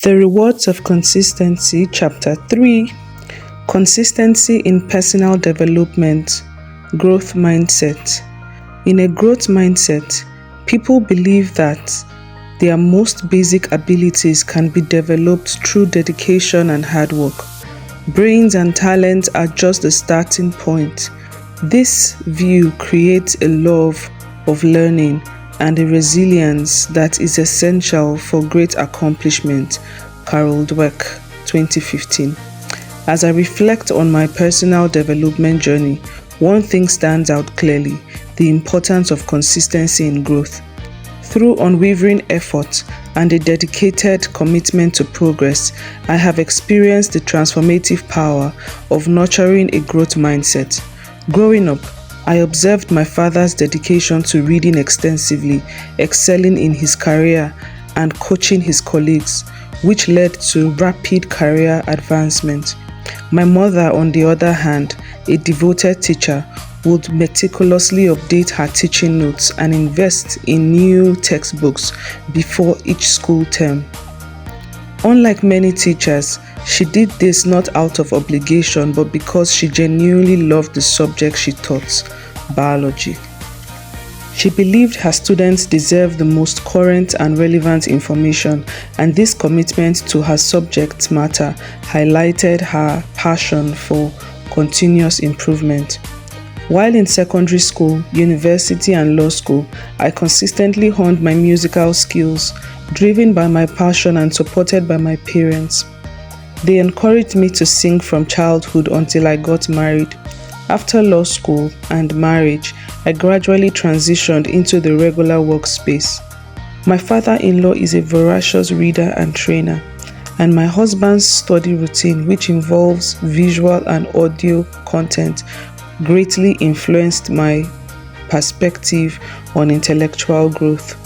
The Rewards of Consistency, Chapter 3: Consistency in Personal Development, Growth Mindset. In a growth mindset, people believe that their most basic abilities can be developed through dedication and hard work. Brains and talents are just the starting point. This view creates a love of learning and a resilience that is essential for great accomplishment. Carol Dweck, 2015. As I reflect on my personal development journey, one thing stands out clearly: the importance of consistency in growth. Through unwavering effort and a dedicated commitment to progress, I have experienced the transformative power of nurturing a growth mindset. Growing up, I observed my father's dedication to reading extensively, excelling in his career, and coaching his colleagues, which led to rapid career advancement. My mother, on the other hand, a devoted teacher, would meticulously update her teaching notes and invest in new textbooks before each school term. Unlike many teachers, she did this not out of obligation but because she genuinely loved the subject she taught, biology. She believed her students deserved the most current and relevant information, and this commitment to her subject matter highlighted her passion for continuous improvement. While in secondary school, university, and law school, I consistently honed my musical skills, driven by my passion and supported by my parents. They encouraged me to sing from childhood until I got married. After law school and marriage, I gradually transitioned into the regular workspace. My father-in-law is a voracious reader and trainer, and my husband's study routine, which involves visual and audio content, greatly influenced my perspective on intellectual growth.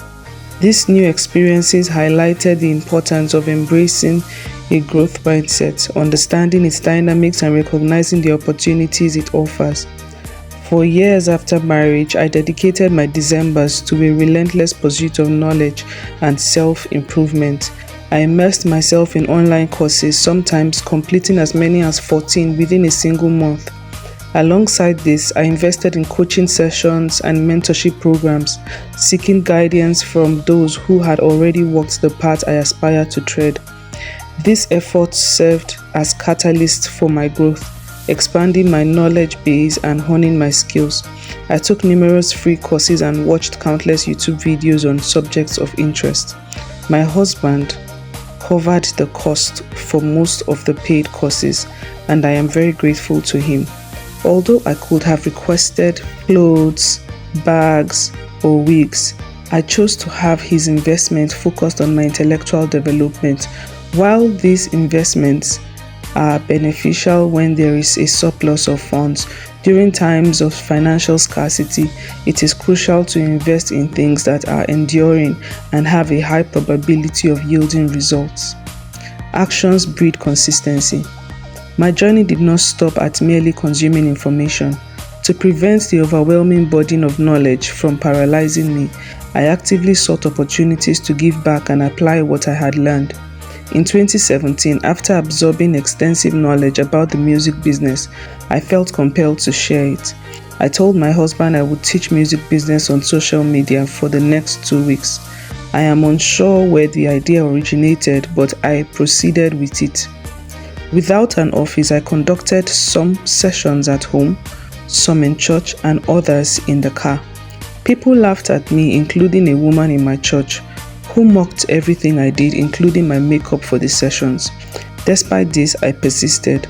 These new experiences highlighted the importance of embracing a growth mindset, understanding its dynamics, and recognizing the opportunities it offers. For years after marriage, I dedicated my Decembers to a relentless pursuit of knowledge and self-improvement. I immersed myself in online courses, sometimes completing as many as 14 within a single month. Alongside this, I invested in coaching sessions and mentorship programs, seeking guidance from those who had already walked the path I aspired to tread. These efforts served as catalysts for my growth, expanding my knowledge base and honing my skills. I took numerous free courses and watched countless YouTube videos on subjects of interest. My husband covered the cost for most of the paid courses, and I am very grateful to him. Although I could have requested clothes, bags, or wigs, I chose to have his investment focused on my intellectual development. While these investments are beneficial when there is a surplus of funds, during times of financial scarcity, it is crucial to invest in things that are enduring and have a high probability of yielding results. Actions breed consistency. My journey did not stop at merely consuming information. To prevent the overwhelming burden of knowledge from paralyzing me, I actively sought opportunities to give back and apply what I had learned. In 2017, after absorbing extensive knowledge about the music business, I felt compelled to share it. I told my husband I would teach music business on social media for the next 2 weeks. I am unsure where the idea originated, but I proceeded with it. Without an office, I conducted some sessions at home, some in church, and others in the car. People laughed at me, including a woman in my church, who mocked everything I did, including my makeup for the sessions. Despite this, I persisted.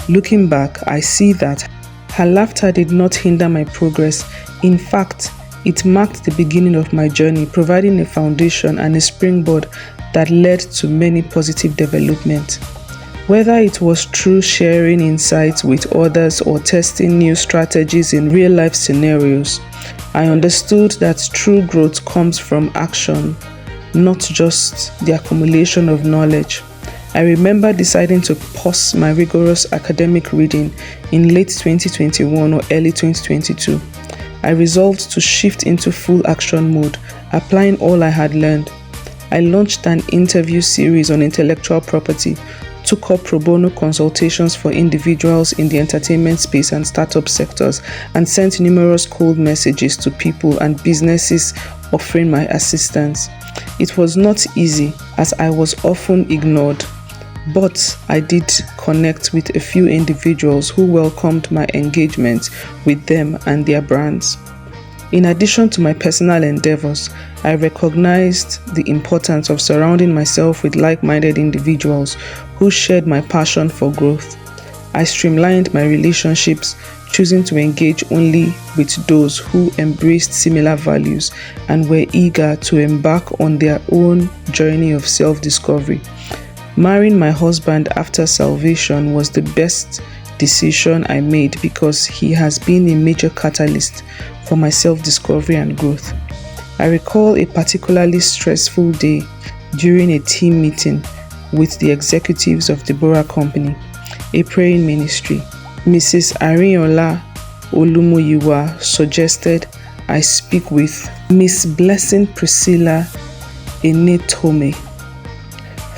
Looking back, I see that her laughter did not hinder my progress. In fact, it marked the beginning of my journey, providing a foundation and a springboard that led to many positive developments. Whether it was through sharing insights with others or testing new strategies in real-life scenarios, I understood that true growth comes from action, not just the accumulation of knowledge. I remember deciding to pause my rigorous academic reading in late 2021 or early 2022. I resolved to shift into full action mode, applying all I had learned. I launched an interview series on intellectual property, took up pro bono consultations for individuals in the entertainment space and startup sectors, and sent numerous cold messages to people and businesses offering my assistance. It was not easy, as I was often ignored, but I did connect with a few individuals who welcomed my engagement with them and their brands. In addition to my personal endeavors, I recognized the importance of surrounding myself with like-minded individuals who shared my passion for growth. I streamlined my relationships, choosing to engage only with those who embraced similar values and were eager to embark on their own journey of self-discovery. Marrying my husband after salvation was the best decision I made because he has been a major catalyst for my self-discovery and growth. I recall a particularly stressful day during a team meeting with the executives of Deborah Company, a praying ministry. Mrs. Arinola Olumuyiwa suggested I speak with Miss Blessing Priscilla Enetome.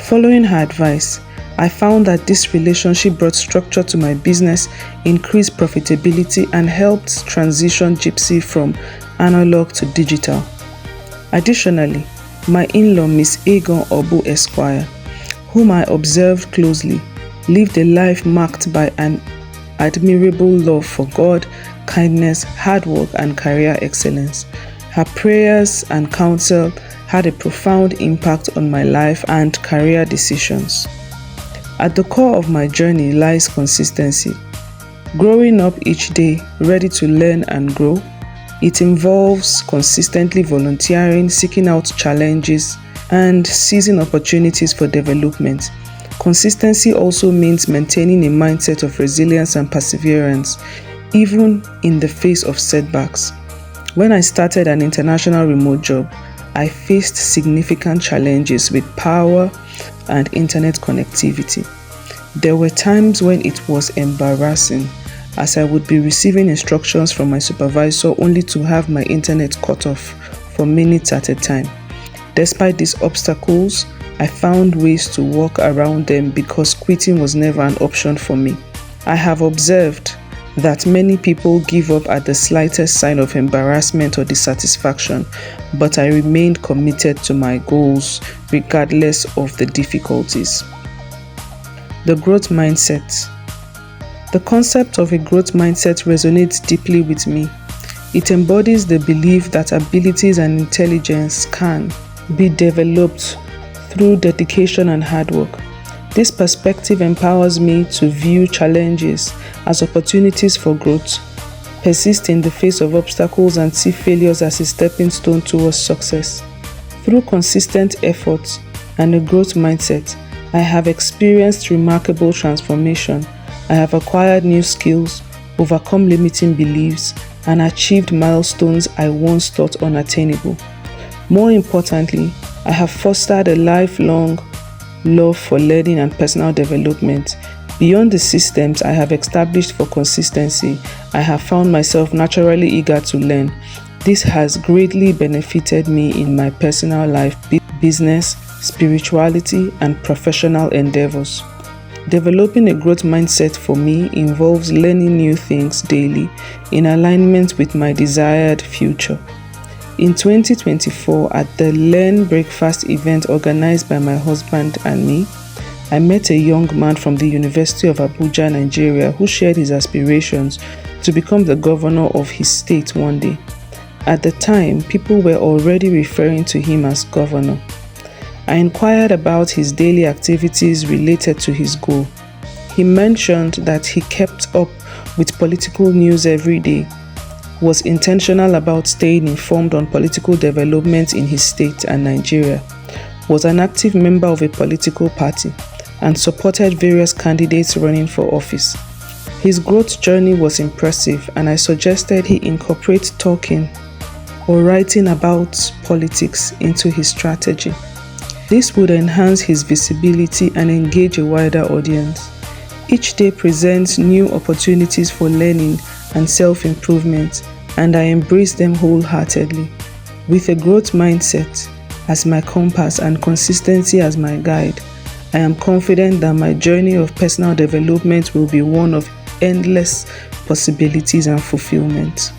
Following her advice, I found that this relationship brought structure to my business, increased profitability, and helped transition Gypsy from analog to digital. Additionally, my in-law, Miss Egon Obu Esquire, whom I observed closely, lived a life marked by an admirable love for God, kindness, hard work, and career excellence. Her prayers and counsel had a profound impact on my life and career decisions. At the core of my journey lies consistency. Growing up each day, ready to learn and grow, it involves consistently volunteering, seeking out challenges, and seizing opportunities for development. Consistency also means maintaining a mindset of resilience and perseverance, even in the face of setbacks. When I started an international remote job, I faced significant challenges with power and internet connectivity. There were times when it was embarrassing, as I would be receiving instructions from my supervisor only to have my internet cut off for minutes at a time. Despite these obstacles, I found ways to work around them because quitting was never an option for me. I have observed that many people give up at the slightest sign of embarrassment or dissatisfaction, but I remained committed to my goals regardless of the difficulties. The growth mindset. The concept of a growth mindset resonates deeply with me. It embodies the belief that abilities and intelligence can be developed through dedication and hard work. This perspective empowers me to view challenges as opportunities for growth, persist in the face of obstacles, and see failures as a stepping stone towards success. Through consistent efforts and a growth mindset, I have experienced remarkable transformation. I have acquired new skills, overcome limiting beliefs, and achieved milestones I once thought unattainable. More importantly, I have fostered a lifelong love for learning and personal development. Beyond the systems I have established for consistency, I have found myself naturally eager to learn. This has greatly benefited me in my personal life, business, spirituality, and professional endeavors. Developing a growth mindset for me involves learning new things daily in alignment with my desired future. In 2024, at the Learn Breakfast event organized by my husband and me, I met a young man from the University of Abuja, Nigeria, who shared his aspirations to become the governor of his state one day. At the time, people were already referring to him as governor. I inquired about his daily activities related to his goal. He mentioned that he kept up with political news every day, was intentional about staying informed on political developments in his state and Nigeria, was an active member of a political party, and supported various candidates running for office. His growth journey was impressive, and I suggested he incorporate talking or writing about politics into his strategy. This would enhance his visibility and engage a wider audience. Each day presents new opportunities for learning and self-improvement, and I embrace them wholeheartedly. With a growth mindset, as my compass and consistency as my guide, I am confident that my journey of personal development will be one of endless possibilities and fulfillment.